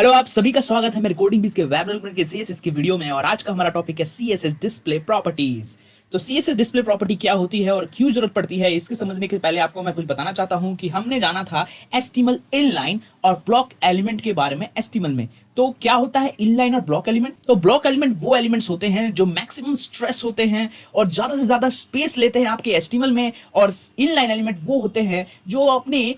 Hello, आप सभी का स्वागत है मेरे कोडिंग बीस के वेब डेवलपमेंट के सीएसएस की वीडियो में। और आज का हमारा टॉपिक है सीएसएस डिस्प्ले प्रॉपर्टीज। तो सीएसएस डिस्प्ले प्रॉपर्टी क्या होती है और क्यों जरूरत पड़ती है, इसके समझने के पहले आपको मैं कुछ बताना चाहता हूं कि हमने जाना था एचटीएमएल इनलाइन और ब्लॉक एलिमेंट के बारे में एचटीएमएल में। तो क्या होता है इनलाइन और ब्लॉक एलिमेंट? तो ब्लॉक एलिमेंट वो एलिमेंट्स होते हैं जो मैक्सिमम स्ट्रेस होते हैं और ज्यादा से ज्यादा स्पेस लेते हैं आपके एचटीएमएल में, और इनलाइन एलिमेंट वो होते हैं जो अपने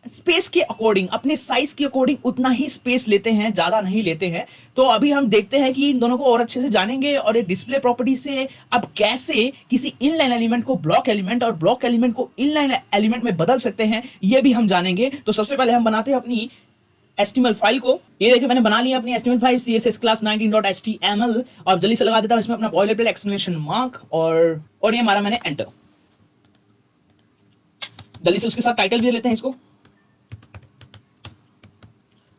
स्पेस के अकॉर्डिंग, अपने साइज के अकॉर्डिंग उतना ही स्पेस लेते हैं, ज्यादा नहीं लेते हैं। तो अभी हम देखते हैं कि इन दोनों को और अच्छे से जानेंगे और ये डिस्प्ले प्रॉपर्टी से अब कैसे किसी इनलाइन एलिमेंट को ब्लॉक एलिमेंट और ब्लॉक एलिमेंट को इनलाइन एलिमेंट में बदल सकते हैं, ये भी हम जानेंगे। तो सबसे पहले हम बनाते हैं अपनी एचटीएमएल फाइल को। ये देखिए मैंने बना लिया अपनी HTML file css class 19.html और जल्दी से लगा देता हूं इसमें अपना बॉयलरप्लेट एक्सक्लेमेशन मार्क और ये मारा मैंने एंटर। जल्दी से उसके साथ टाइटल भी लेते हैं इसको।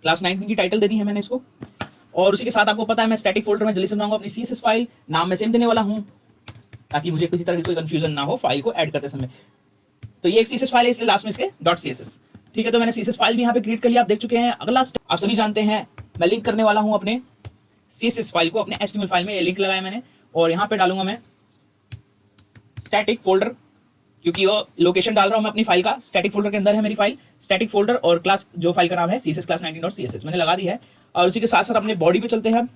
क्लास 19 की टाइटल दे दी है मैंने इसको। और उसी के साथ आपको पता है मैं स्टैटिक फोल्डर में जल्दी से बनाऊंगा अपनी सीएसएस फाइल। नाम मैं सेम देने वाला हूं ताकि मुझे किसी तरह की कोई कंफ्यूजन ना हो फाइल को ऐड करते समय। तो ये एक सीएसएस फाइल है, इसलिए लास्ट में इसके .css। ठीक है, तो मैंने सीएसएस फाइल भी यहाँ पे क्रिएट कर लिया, आप देख चुके हैं। अगला आप सभी जानते हैं मैं लिंक करने वाला हूं अपने सीएसएस फाइल को अपने एचटीएमएल फाइल में। ये लिंक लगाया मैंने और यहाँ पे डालूंगा मैं स्टैटिक फोल्डर, क्योंकि वो लोकेशन डाल रहा हूं मैं अपनी फाइल का। स्टैटिक फोल्डर के अंदर है मेरी फाइल स्टैटिक फोल्डर, और क्लास जो फाइल का नाम है css class 19.css मैंने लगा दी है। और उसी के साथ साथ अपने बॉडी पे चलते हैं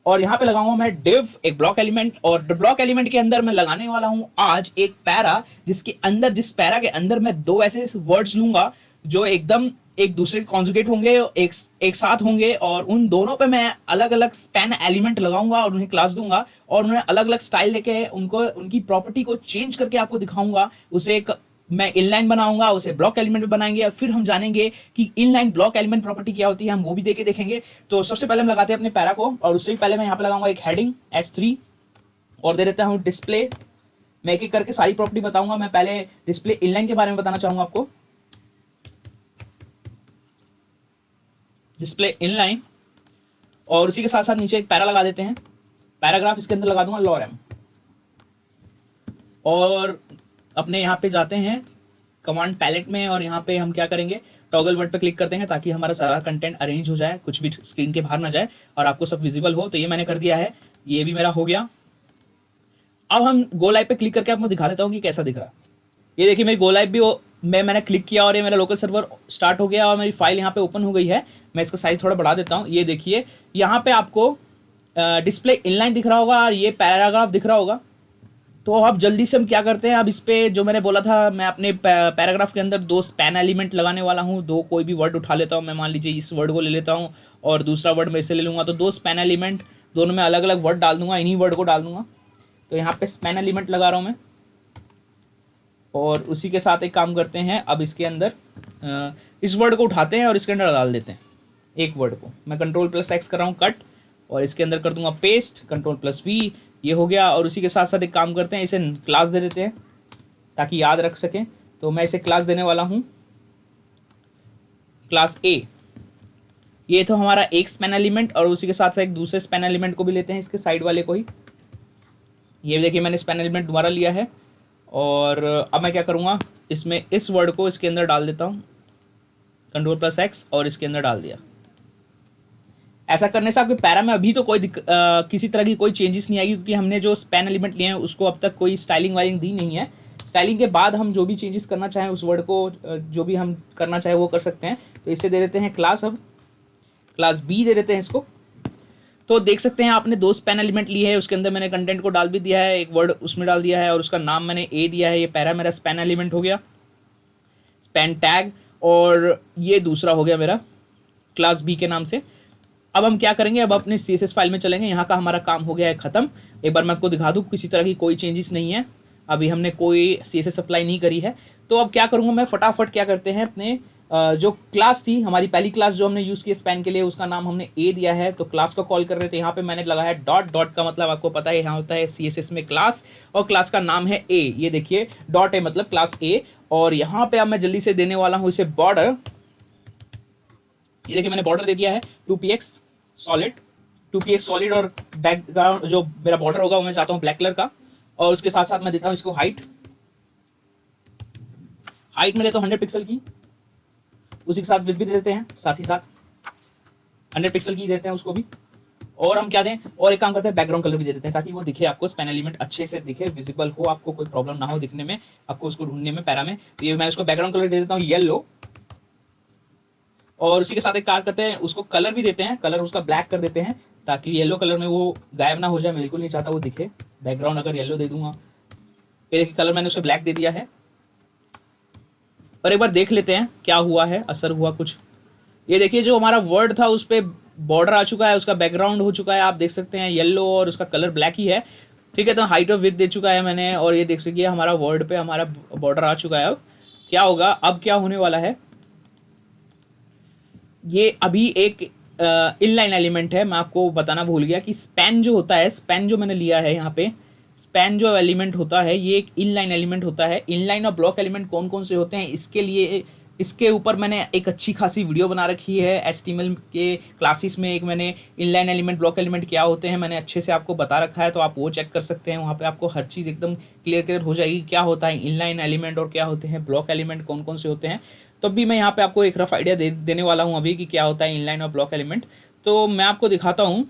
और यहाँ पे लगाऊंगा मैं div एक ब्लॉक एलिमेंट। और ब्लॉक एलिमेंट के अंदर मैं लगाने वाला हूं आज एक पैरा, जिसके अंदर, जिस पैरा के अंदर मैं दो ऐसे वर्ड्स लूंगा जो एकदम एक दूसरे के कॉन्जुगेट होंगे, एक साथ होंगे, और उन दोनों पे मैं अलग अलग स्पैन एलिमेंट लगाऊंगा और उन्हें क्लास दूंगा और उन्हें अलग अलग स्टाइल देके उनको उनकी प्रॉपर्टी को चेंज करके आपको दिखाऊंगा। उसे एक मैं इनलाइन बनाऊंगा, उसे ब्लॉक एलिमेंट में बनाएंगे और फिर हम जानेंगे कि इनलाइन ब्लॉक एलिमेंट प्रॉपर्टी क्या होती है, हम वो भी देके देखेंगे। तो सबसे पहले हम लगाते हैं अपने पैरा को, और उससे भी पहले मैं यहाँ पे लगाऊंगा एक हेडिंग h3 और दे देता हूँ डिस्प्ले। मैं एक एक करके सारी प्रॉपर्टी बताऊंगा। मैं पहले डिस्प्ले इनलाइन के बारे में बताना चाहूंगा आपको। डिस्प्ले इनलाइन, और उसी के साथ साथ नीचे एक पैरा लगा देते हैं, पैराग्राफ। इसके अंदर लगा दूंगा lorem। और अपने यहाँ पे जाते हैं कमांड पैलेट में और यहाँ पे हम क्या करेंगे, टॉगल वर्ड पे क्लिक कर देंगे ताकि हमारा सारा कंटेंट अरेंज हो जाए, कुछ भी स्क्रीन के बाहर ना जाए और आपको सब विजिबल हो। तो ये मैंने कर दिया है, ये भी मेरा हो गया। अब हम गो लाइव पे क्लिक करके आपको दिखा देता हूँ कि कैसा दिख रहा है। ये देखिए मेरी गो लाइव भी मैंने क्लिक किया और ये मेरा लोकल सर्वर स्टार्ट हो गया और मेरी फाइल यहाँ पे ओपन हो गई है। मैं इसका साइज थोड़ा बढ़ा देता हूँ। ये देखिए यहाँ पे आपको डिस्प्ले इनलाइन दिख रहा होगा और ये पैराग्राफ दिख रहा होगा। तो अब जल्दी से हम क्या करते हैं, अब इस पे जो मैंने बोला था, मैं अपने पैराग्राफ के अंदर दो स्पैन एलिमेंट लगाने वाला हूँ। दो कोई भी वर्ड उठा लेता हूँ मैं, मान लीजिए इस वर्ड को ले लेता हूँ और दूसरा वर्ड मैं इसे ले लूँगा। तो दो स्पैन एलिमेंट, दोनों में अलग अलग वर्ड डाल दूंगा, इन्हीं वर्ड को डाल दूंगा। तो यहाँ पे स्पैन एलिमेंट लगा रहा हूँ मैं। और उसी के साथ एक काम करते हैं, अब इसके अंदर इस वर्ड को उठाते हैं और इसके अंदर डाल देते हैं एक वर्ड को। मैं Ctrl+X कर रहा हूँ कट, और इसके अंदर कर दूंगा पेस्ट, Ctrl+V, ये हो गया। और उसी के साथ साथ एक काम करते हैं, इसे क्लास दे देते हैं ताकि याद रख सकें। तो मैं इसे क्लास देने वाला हूँ क्लास A। ये तो हमारा एक स्पैन एलिमेंट, और उसी के साथ साथ एक दूसरे स्पैन एलिमेंट को भी लेते हैं, इसके साइड वाले को ही। ये देखिए मैंने स्पैन एलिमेंट दोबारा लिया है। और अब मैं क्या करूँगा, इसमें इस वर्ड को इसके अंदर डाल देता हूँ, Ctrl+X, और इसके अंदर डाल दिया। ऐसा करने से आपके पैरा में अभी तो किसी तरह की कोई चेंजेस नहीं आएगी, क्योंकि हमने जो स्पैन एलिमेंट लिए हैं उसको अब तक कोई स्टाइलिंग वाइलिंग दी नहीं है। स्टाइलिंग के बाद हम जो भी चेंजेस करना चाहें उस वर्ड को, जो भी हम करना चाहें वो कर सकते हैं। तो इसे दे देते हैं क्लास, अब क्लास B दे देते हैं इसको। तो देख सकते हैं आपने दो स्पैन एलिमेंट लिए है, उसके अंदर मैंने कंटेंट को डाल भी दिया है, एक वर्ड उसमें डाल दिया है और उसका नाम मैंने A दिया है। ये पैरा मेरा स्पैन एलिमेंट हो गया, स्पैन टैग, और ये दूसरा हो गया मेरा क्लास B के नाम से। अब हम क्या करेंगे, अब अपने CSS फाइल में चलेंगे। यहाँ का हमारा काम हो गया है खत्म। एक बार मैं आपको दिखा दूँ, किसी तरह की कोई चेंजेस नहीं है, अभी हमने कोई CSS अप्लाई नहीं करी है। तो अब क्या करूँगा मैं, फटाफट क्या करते हैं, अपने जो क्लास थी हमारी पहली क्लास जो हमने यूज़ की स्पैन के लिए, उसका नाम हमने A दिया है। तो क्लास को कॉल कर रहे थे, यहाँ पे मैंने लगाया डॉट। डॉट का मतलब आपको पता है यहाँ होता है CSS में क्लास, और क्लास का नाम है A। ये देखिए डॉट है मतलब क्लास A। और यहाँ पे अब मैं जल्दी से देने वाला हूँ इसे बॉर्डर। ये देखिए मैंने बॉर्डर दे दिया है 2px सॉलिड, और बैकग्राउंड जो मेरा बॉर्डर होगा वो मैं चाहता हूँ ब्लैक कलर का। और उसके साथ साथ मैं देता हूँ इसको हाइट में देता हूँ 100 पिक्सल की। उसी के साथ विड्थ भी दे देते हैं साथ ही साथ। 100 पिक्सल की देते हैं उसको भी। और हम क्या दें, और एक काम करते हैं बैकग्राउंड कलर भी दे देते हैं ताकि वो दिखे आपको, स्पैन एलिमेंट अच्छे से दिखे, विजिबल हो, आपको कोई प्रॉब्लम ना हो दिखने में, आपको उसको ढूंढने में पैरा में। तो ये मैं उसको बैकग्राउंड कलर दे देता हूँ येलो। और उसी के साथ एक काम करते हैं, उसको कलर भी देते हैं, कलर उसका ब्लैक कर देते हैं ताकि येलो कलर में वो गायब ना हो जाए, बिल्कुल नहीं चाहता वो दिखे। बैकग्राउंड अगर येलो दे दूंगा, फिर कलर मैंने उसको ब्लैक दे दिया है। और एक बार देख लेते हैं क्या हुआ है, असर हुआ कुछ। ये देखिए जो हमारा वर्ड था उस पर बॉर्डर आ चुका है, उसका बैकग्राउंड हो चुका है, आप देख सकते हैं येलो, और उसका कलर ब्लैक ही है। ठीक है, तो हाइट और विड्थ दे चुका है मैंने, और ये देख सकिए हमारा वर्ड पे हमारा बॉर्डर आ चुका है। अब क्या होगा, अब क्या होने वाला है, ये अभी एक इनलाइन एलिमेंट है। मैं आपको बताना भूल गया कि स्पैन जो होता है, स्पैन जो मैंने लिया है यहाँ पे, स्पैन जो एलिमेंट होता है ये एक इनलाइन एलिमेंट होता है। इनलाइन और ब्लॉक एलिमेंट कौन कौन से होते हैं, इसके लिए इसके ऊपर मैंने एक अच्छी खासी वीडियो बना रखी है HTML के क्लासेस में। एक मैंने इनलाइन एलिमेंट ब्लॉक एलिमेंट क्या होते हैं मैंने अच्छे से आपको बता रखा है, तो आप वो चेक कर सकते हैं। वहाँ पे आपको हर चीज़ एकदम क्लियर हो जाएगी, क्या होता है इनलाइन एलिमेंट और क्या होते हैं ब्लॉक एलिमेंट, कौन कौन से होते हैं। तो भी मैं यहाँ पे आपको एक रफ आइडिया देने वाला हूँ अभी कि क्या होता है इनलाइन और ब्लॉक एलिमेंट। तो मैं आपको दिखाता हूँ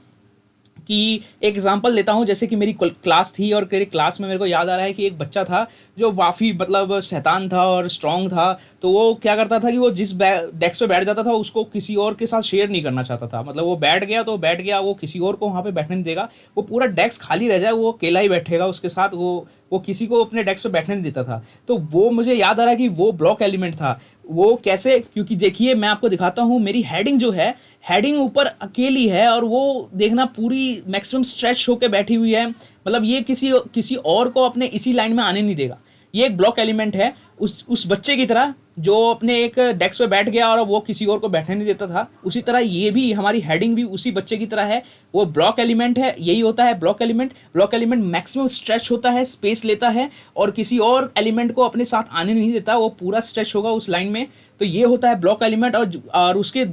कि एक एग्जांपल लेता हूं, जैसे कि मेरी क्लास थी और मेरी क्लास में मेरे को याद आ रहा है कि एक बच्चा था जो काफ़ी मतलब शैतान था और स्ट्रांग था। तो वो क्या करता था कि वो जिस डेस्क पे बैठ जाता था उसको किसी और के साथ शेयर नहीं करना चाहता था। मतलब वो बैठ गया तो बैठ गया, वो किसी और को वहाँ पे बैठने नहीं देगा, वो पूरा डेस्क खाली रह जाए वो अकेला ही बैठेगा उसके साथ, वो किसी को अपने डेस्क पे बैठने नहीं देता था। तो वो मुझे याद आ रहा है कि वो ब्लॉक एलिमेंट था। वो कैसे, क्योंकि देखिए मैं आपको दिखाता हूँ, मेरी हेडिंग जो है, हेडिंग ऊपर अकेली है और वो देखना पूरी मैक्सिमम स्ट्रेच होकर बैठी हुई है। मतलब ये किसी और को अपने इसी लाइन में आने नहीं देगा। ये एक ब्लॉक एलिमेंट है उस बच्चे की तरह जो अपने एक डेस्क पे बैठ गया और वो किसी और को बैठने नहीं देता था। उसी तरह ये भी, हमारी हेडिंग भी उसी बच्चे की तरह है, वो ब्लॉक एलिमेंट है। यही होता है block element. Block element maximum stretch होता है, स्पेस लेता है और किसी और एलिमेंट को अपने साथ आने नहीं देता, वो पूरा स्ट्रेच होगा उस लाइन में। तो ये होता है ब्लॉक एलिमेंट। और उसके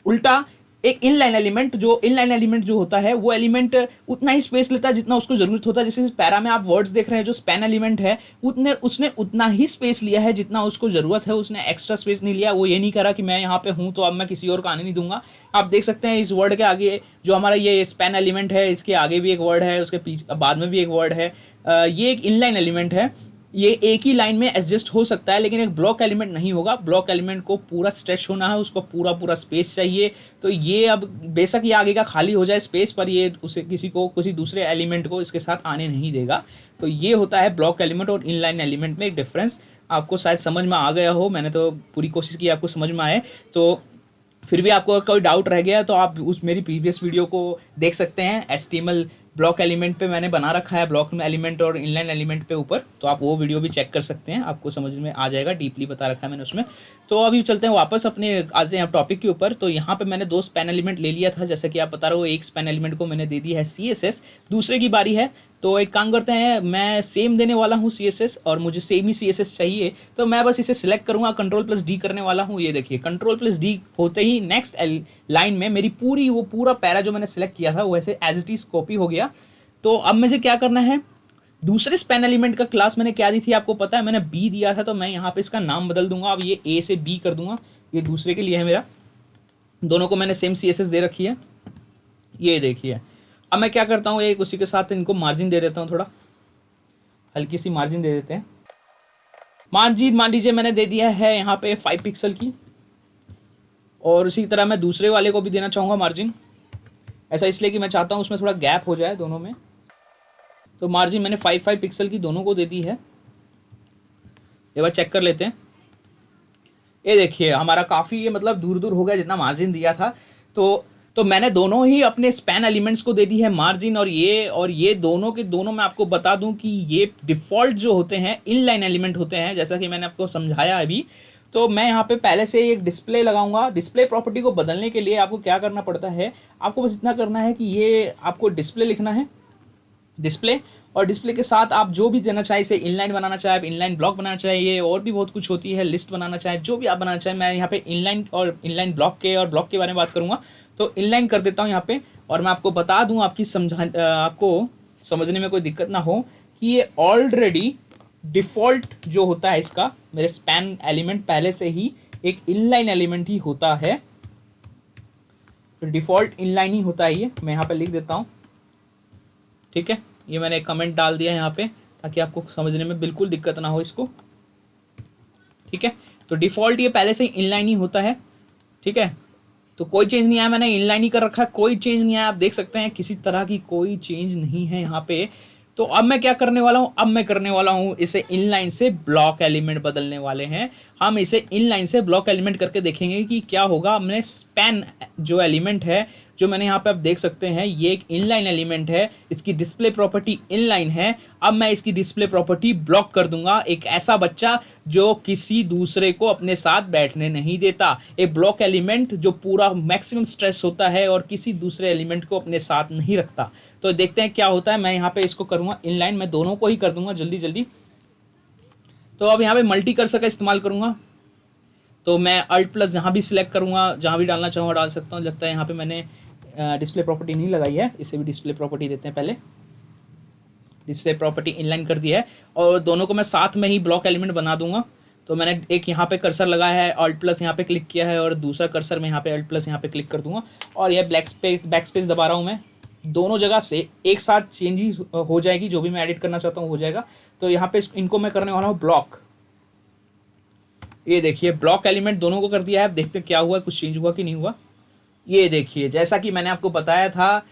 उल्टा एक इनलाइन एलिमेंट जो होता है वो एलिमेंट उतना ही स्पेस लेता है जितना उसको जरूरत होता है। जैसे पैरा में आप वर्ड्स देख रहे हैं, जो स्पैन एलिमेंट है उसने उतना ही स्पेस लिया है जितना उसको जरूरत है, उसने एक्स्ट्रा स्पेस नहीं लिया। वो ये नहीं करा कि मैं यहाँ पे हूँ तो अब मैं किसी और को आने नहीं दूंगा। आप देख सकते हैं इस वर्ड के आगे जो हमारा ये स्पैन एलिमेंट है, इसके आगे भी एक वर्ड है, उसके पीछे बाद में भी एक वर्ड है। ये एक इनलाइन एलिमेंट है, ये एक ही लाइन में एडजस्ट हो सकता है, लेकिन एक ब्लॉक एलिमेंट नहीं होगा। ब्लॉक एलिमेंट को पूरा स्ट्रेच होना है, उसको पूरा स्पेस चाहिए। तो ये अब बेशक ये आगे का खाली हो जाए स्पेस, पर ये उसे किसी दूसरे एलिमेंट को इसके साथ आने नहीं देगा। तो ये होता है ब्लॉक एलिमेंट और इनलाइन एलिमेंट में एक डिफरेंस। आपको शायद समझ में आ गया हो, मैंने तो पूरी कोशिश की आपको समझ में आए। तो फिर भी आपको कोई डाउट रह गया तो आप उस मेरी प्रीवियस वीडियो को देख सकते हैं। HTML ब्लॉक एलिमेंट पे मैंने बना रखा है, ब्लॉक एलिमेंट और इनलाइन एलिमेंट पे ऊपर, तो आप वो वीडियो भी चेक कर सकते हैं, आपको समझ में आ जाएगा, डीपली बता रखा है मैंने उसमें। तो अभी चलते हैं वापस अपने, आते हैं टॉपिक के ऊपर। तो यहाँ पे मैंने 2 स्पैन एलिमेंट ले लिया था, जैसे कि आप बता रहे हो। एक स्पैन एलिमेंट को मैंने दे दी है CSS, दूसरे की बारी है। तो एक काम करते हैं, मैं सेम देने वाला हूँ CSS और मुझे सेम ही CSS चाहिए। तो मैं बस इसे सिलेक्ट करूंगा, Ctrl+D करने वाला हूँ। ये देखिए Ctrl+D होते ही नेक्स्ट लाइन में मेरी पूरा पैरा जो मैंने सिलेक्ट किया था वो ऐसे एज इट इज कॉपी हो गया। तो अब मुझे क्या करना है, दूसरे स्पैन एलिमेंट का क्लास मैंने क्या दी थी आपको पता है, मैंने B दिया था। तो मैं यहाँ पे इसका नाम बदल दूंगा, अब ये A से B कर दूंगा। ये दूसरे के लिए है मेरा, दोनों को मैंने सेम CSS दे रखी है। ये देखिए अब मैं क्या करता हूँ, एक उसी के साथ इनको मार्जिन दे देता हूँ, थोड़ा हल्की सी मार्जिन दे देते हैं। मार्जिन मान लीजिए मैंने दे दिया है यहाँ पे 5 पिक्सल की, और उसी तरह मैं दूसरे वाले को भी देना चाहूँगा मार्जिन। ऐसा इसलिए कि मैं चाहता हूँ उसमें थोड़ा गैप हो जाए दोनों में। तो मार्जिन मैंने 5 पिक्सल की दोनों को दे दी है। एक बार चेक कर लेते हैं। ये देखिए हमारा काफ़ी ये मतलब दूर दूर हो गया जितना मार्जिन दिया था। तो मैंने दोनों ही अपने स्पैन एलिमेंट्स को दे दी है मार्जिन, और ये दोनों के दोनों मैं आपको बता दूं कि ये डिफ़ॉल्ट जो होते हैं इनलाइन एलिमेंट होते हैं, जैसा कि मैंने आपको समझाया अभी। तो मैं यहाँ पे पहले से एक डिस्प्ले लगाऊंगा। डिस्प्ले प्रॉपर्टी को बदलने के लिए आपको क्या करना पड़ता है, आपको बस इतना करना है कि ये आपको डिस्प्ले लिखना है, डिस्प्ले, और डिस्प्ले के साथ आप जो भी देना चाहे, इसे इनलाइन बनाना चाहे, इनलाइन ब्लॉक बनाना चाहिए, और भी बहुत कुछ होती है, लिस्ट बनाना चाहे, जो भी आप बनाना चाहे। मैं यहाँ पे इनलाइन और इनलाइन ब्लॉक के बारे में बात करूंगा। तो इनलाइन कर देता हूँ यहाँ पे, और मैं आपको बता दूँ आपको समझने में कोई दिक्कत ना हो कि ये ऑलरेडी डिफ़ॉल्ट जो होता है इसका, मेरे स्पैन एलिमेंट पहले से ही एक इनलाइन एलिमेंट ही होता है। तो डिफ़ॉल्ट इनलाइन ही होता है ये, मैं यहाँ पे लिख देता हूँ। ठीक है, ये मैंने एक कमेंट डाल दिया यहाँ पे ताकि आपको समझने में बिल्कुल दिक्कत ना हो इसको। ठीक है, तो डिफ़ॉल्ट ये पहले से ही इनलाइन ही होता है। ठीक है, तो कोई चेंज नहीं आया, मैंने इनलाइन ही कर रखा है, कोई चेंज नहीं आया। आप देख सकते हैं किसी तरह की कोई चेंज नहीं है यहाँ पे। तो अब मैं क्या करने वाला हूँ, अब मैं करने वाला हूँ इसे इनलाइन से ब्लॉक एलिमेंट बदलने वाले हैं हम। इसे इनलाइन से ब्लॉक एलिमेंट करके देखेंगे कि क्या होगा। हमने स्पैन जो एलिमेंट है, जो मैंने यहाँ पे आप देख सकते हैं, ये एक इनलाइन एलिमेंट है, इसकी डिस्प्ले प्रॉपर्टी इनलाइन है। अब मैं इसकी डिस्प्ले प्रॉपर्टी ब्लॉक कर दूंगा, एक ऐसा बच्चा जो किसी दूसरे को अपने साथ बैठने नहीं देता। एक ब्लॉक एलिमेंट जो पूरा मैक्सिमम स्ट्रेस होता है और किसी दूसरे एलिमेंट को अपने साथ नहीं रखता। तो देखते हैं क्या होता है। मैं यहाँ पे इसको करूंगा इनलाइन, मैं दोनों को ही कर दूंगा जल्दी जल्दी। तो अब यहाँ पे मल्टी कर्सर का इस्तेमाल करूंगा, तो मैं अल्ट प्लस जहाँ भी सिलेक्ट करूंगा, जहाँ भी डालना चाहूँगा डाल सकता हूँ। लगता है यहाँ पे मैंने डिस्प्ले प्रॉपर्टी नहीं लगाई है, इसे भी डिस्प्ले प्रॉपर्टी देते हैं। पहले डिस्प्ले प्रॉपर्टी इनलाइन कर दी है और दोनों को मैं साथ में ही ब्लॉक एलिमेंट बना दूंगा। तो मैंने एक यहाँ पे कर्सर लगाया है, अल्ट प्लस यहाँ पे क्लिक किया है, और दूसरा कर्सर मैं यहाँ पे अल्ट प्लस यहाँ पे क्लिक कर दूंगा और यह बैक स्पेस दबा रहा हूँ मैं। दोनों जगह से एक साथ चेंज हो जाएगी, जो भी मैं एडिट करना चाहता हूँ हो जाएगा। तो यहाँ पे इनको मैं करने वाला हूँ ब्लॉक। ये देखिए ब्लॉक एलिमेंट दोनों को कर दिया है। अब देखते क्या हुआ, कुछ चेंज हुआ कि नहीं हुआ। ये देखिए, जैसा कि मैंने आपको बताया था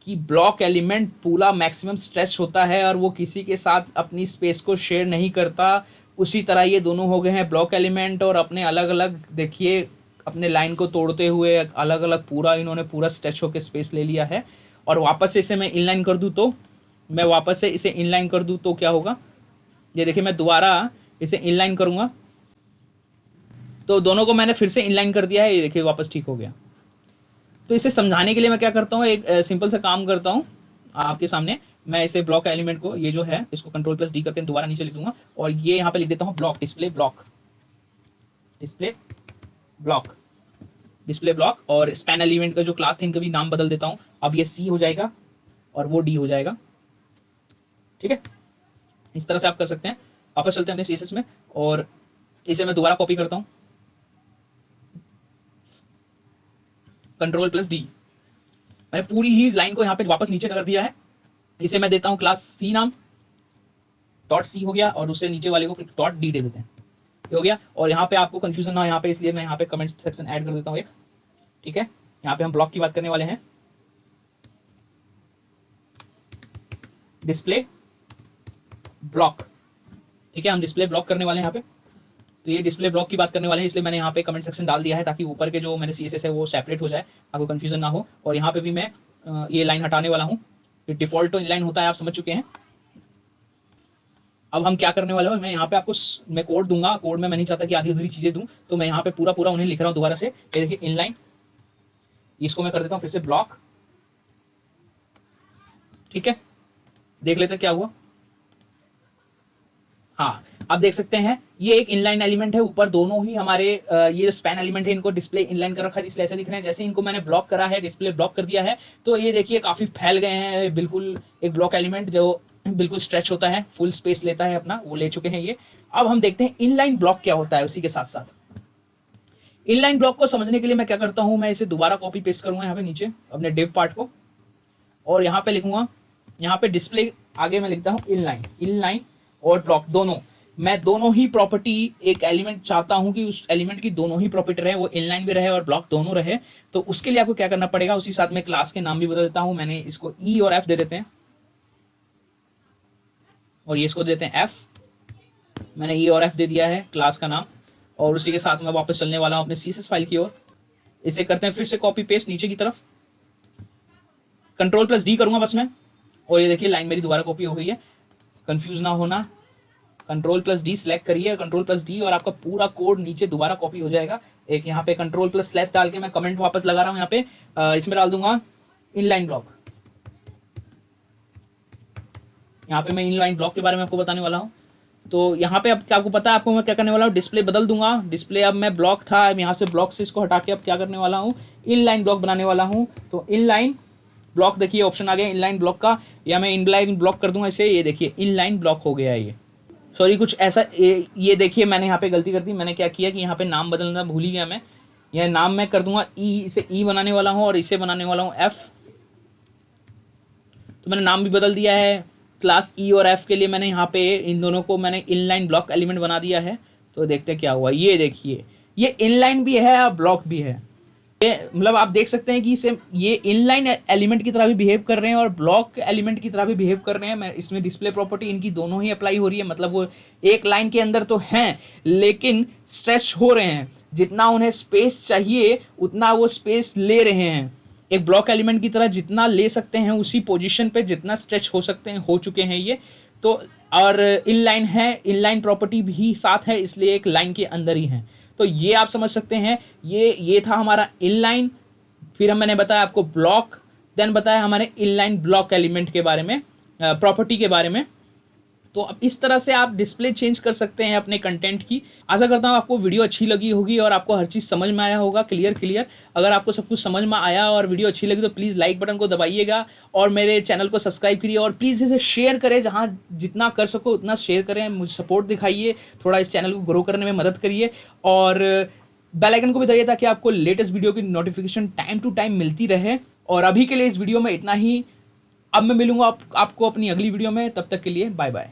कि ब्लॉक एलिमेंट पूरा मैक्सिमम स्ट्रेच होता है और वो किसी के साथ अपनी स्पेस को शेयर नहीं करता, उसी तरह ये दोनों हो गए हैं ब्लॉक एलिमेंट। और अपने अलग अलग देखिए, अपने लाइन को तोड़ते हुए अलग अलग पूरा इन्होंने पूरा स्ट्रेच होकर स्पेस ले लिया है। और वापस से इसे मैं इनलाइन कर दूँ, तो मैं वापस से इसे इनलाइन कर दूँ तो क्या होगा, ये देखिए मैं दोबारा इसे इनलाइन करूँगा तो दोनों को मैंने फिर से इनलाइन कर दिया है। ये देखिए वापस ठीक हो गया। तो इसे समझाने के लिए मैं क्या करता हूँ, एक सिंपल सा काम करता हूँ आपके सामने। मैं इसे ब्लॉक एलिमेंट को, ये जो है इसको कंट्रोल प्लस डी करके दोबारा नीचे लिख दूंगा और ये यहाँ पे लिख देता हूँ block, display block, display block, display block. और स्पैन एलिमेंट का जो क्लास थे इनका भी नाम बदल देता हूँ। अब ये सी हो जाएगा और वो डी हो जाएगा। ठीक है, इस तरह से आप कर सकते हैं। वापस चलते हैं अपने सीएसएस में और इसे मैं दोबारा कॉपी करता हूँ, कंट्रोल प्लस डी। मैंने पूरी ही लाइन को यहाँ पे वापस नीचे कर दिया है। इसे मैं देता हूँ क्लास सी नाम, डॉट सी हो गया, और उससे नीचे वाले को डॉट डी दे देते हैं, ये हो गया। और यहाँ पे आपको कंफ्यूजन ना हो यहाँ पे, इसलिए मैं यहाँ पे कमेंट सेक्शन ऐड कर देता हूँ एक। ठीक है, यहाँ पे हम ब्लॉक की बात करने वाले हैं, डिस्प्ले ब्लॉक। ठीक है, हम डिस्प्ले ब्लॉक करने वाले हैं यहाँ पे। तो ये डिस्प्ले ब्लॉक की बात करने वाले हैं, इसलिए मैंने यहाँ पे कमेंट सेक्शन डाल दिया है ताकि ऊपर के जो मैंने सीएसएस है वो सेपरेट हो जाए, आपको कंफ्यूजन ना हो। और यहाँ पे भी मैं ये लाइन हटाने वाला हूँ। डिफॉल्ट तो इनलाइन होता है, आप समझ चुके हैं। अब हम क्या करने वाले हैं, मैं यहाँ पे आपको मैं कोड दूंगा, कोड में मैं नहीं चाहता कि आधी अधूरी चीजें दूं, तो मैं यहाँ पे पूरा पूरा उन्हें लिख रहा हूँ दोबारा से। ये देखिए इनलाइन, इसको मैं कर देता हूँ फिर से ब्लॉक। ठीक है, देख लेते हैं क्या हुआ। हाँ, आप देख सकते हैं ये एक इनलाइन एलिमेंट है, ऊपर दोनों ही हमारे ये स्पैन एलिमेंट है, इनको डिस्प्ले इनलाइन कर रखा है, इसलिए ऐसे दिख रहे हैं। जैसे इनको मैंने ब्लॉक करा है, डिस्प्ले ब्लॉक कर दिया है, तो ये देखिए काफी फैल गए हैं। बिल्कुल एक ब्लॉक एलिमेंट जो बिल्कुल स्ट्रेच होता है, फुल स्पेस लेता है अपना, वो ले चुके हैं ये। अब हम देखते हैं इनलाइन ब्लॉक क्या होता है। उसी के साथ साथ इनलाइन ब्लॉक को समझने के लिए मैं क्या करता हूं, मैं इसे दोबारा कॉपी पेस्ट करूंगा यहाँ पे नीचे अपने डिव पार्ट को, और यहाँ पे लिखूंगा, यहाँ पे डिस्प्ले आगे मैं लिखता हूँ इनलाइन। इनलाइन और ब्लॉक दोनों, मैं दोनों ही प्रॉपर्टी, एक एलिमेंट चाहता हूं कि उस एलिमेंट की दोनों ही प्रॉपर्टी रहे, वो इनलाइन भी रहे और ब्लॉक दोनों रहे। तो उसके लिए आपको क्या करना पड़ेगा, उसी साथ में क्लास के नाम भी बदल देता हूं। मैंने इसको ई और एफ दे देते हैं, और ये इसको देते हैं एफ। मैंने ई और एफ दे दिया है क्लास का नाम, और उसी के साथ मैं वापस चलने वाला हूं अपने सीएसएस फाइल की ओर। इसे करते हैं फिर से कॉपी पेस्ट नीचे की तरफ, कंट्रोल प्लस डी करूंगा बस मैं, और ये देखिए लाइन मेरी दोबारा कॉपी हो गई है। कंफ्यूज ना होना, कंट्रोल प्लस डी सिलेक्ट करिए, कंट्रोल प्लस डी, और आपका पूरा कोड नीचे दोबारा कॉपी हो जाएगा। एक यहाँ पे कंट्रोल प्लस स्लैश डाल के मैं कमेंट वापस लगा रहा हूँ यहाँ पे, इसमें डाल दूंगा इनलाइन ब्लॉक। यहाँ पे मैं इनलाइन ब्लॉक के बारे में आपको बताने वाला हूँ। तो यहाँ पे अब क्या आपको पता है, आपको मैं क्या करने वाला हूँ, डिस्प्ले बदल दूंगा। डिस्प्ले अब मैं ब्लॉक था, अब यहाँ से ब्लॉक से इसको हटा के अब क्या करने वाला हूँ, इनलाइन ब्लॉक बनाने वाला हूँ। तो इनलाइन ब्लॉक, देखिए ऑप्शन आ गया इनलाइन ब्लॉक का, या मैं इनलाइन ब्लॉक कर दूंगा इसे। ये देखिए इनलाइन ब्लॉक हो गया है ये। सॉरी कुछ ऐसा, ये देखिए मैंने यहाँ पे गलती कर दी। मैंने क्या किया कि यहाँ पे नाम बदलना भूल ही गया मैं। यह नाम मैं कर दूंगा ई, इसे ई बनाने वाला हूं और इसे बनाने वाला हूं एफ। तो मैंने नाम भी बदल दिया है। क्लास ई और एफ के लिए मैंने यहाँ पे इन दोनों को मैंने इनलाइन ब्लॉक एलिमेंट बना दिया है। तो देखते हैं क्या हुआ। ये देखिए, ये इनलाइन भी है और ब्लॉक भी है। ये मतलब आप देख सकते हैं कि इसे ये इनलाइन एलिमेंट की तरह भी बिहेव कर रहे हैं और ब्लॉक एलिमेंट की तरह भी बिहेव कर रहे हैं। मैं इसमें डिस्प्ले प्रॉपर्टी इनकी दोनों ही अप्लाई हो रही है, मतलब वो एक लाइन के अंदर तो हैं लेकिन स्ट्रेच हो रहे हैं। जितना उन्हें स्पेस चाहिए उतना वो स्पेस ले रहे हैं। एक ब्लॉक एलिमेंट की तरह जितना ले सकते हैं उसी पोजीशन पे जितना स्ट्रेच हो सकते हैं हो चुके हैं ये तो। और इनलाइन है, इनलाइन प्रॉपर्टी भी साथ है, इसलिए एक लाइन के अंदर ही है। तो ये आप समझ सकते हैं। ये था हमारा इनलाइन। फिर मैंने बताया आपको ब्लॉक, देन बताया हमारे इनलाइन ब्लॉक एलिमेंट के बारे में, प्रॉपर्टी के बारे में। तो अब इस तरह से आप डिस्प्ले चेंज कर सकते हैं अपने कंटेंट की। आशा करता हूँ आपको वीडियो अच्छी लगी होगी और आपको हर चीज़ समझ में आया होगा क्लियर। अगर आपको सब कुछ समझ में आया और वीडियो अच्छी लगी तो प्लीज़ लाइक बटन को दबाइएगा और मेरे चैनल को सब्सक्राइब करिए और प्लीज़ इसे शेयर करें, जहाँ जितना कर सको उतना शेयर करें, मुझे सपोर्ट दिखाइए, थोड़ा इस चैनल को ग्रो करने में मदद करिए और बेल आइकन को भी दबाइए ताकि आपको लेटेस्ट वीडियो की नोटिफिकेशन टाइम टू टाइम मिलती रहे। और अभी के लिए इस वीडियो में इतना ही। अब मैं मिलूंगा आपको अपनी अगली वीडियो में, तब तक के लिए बाय बाय।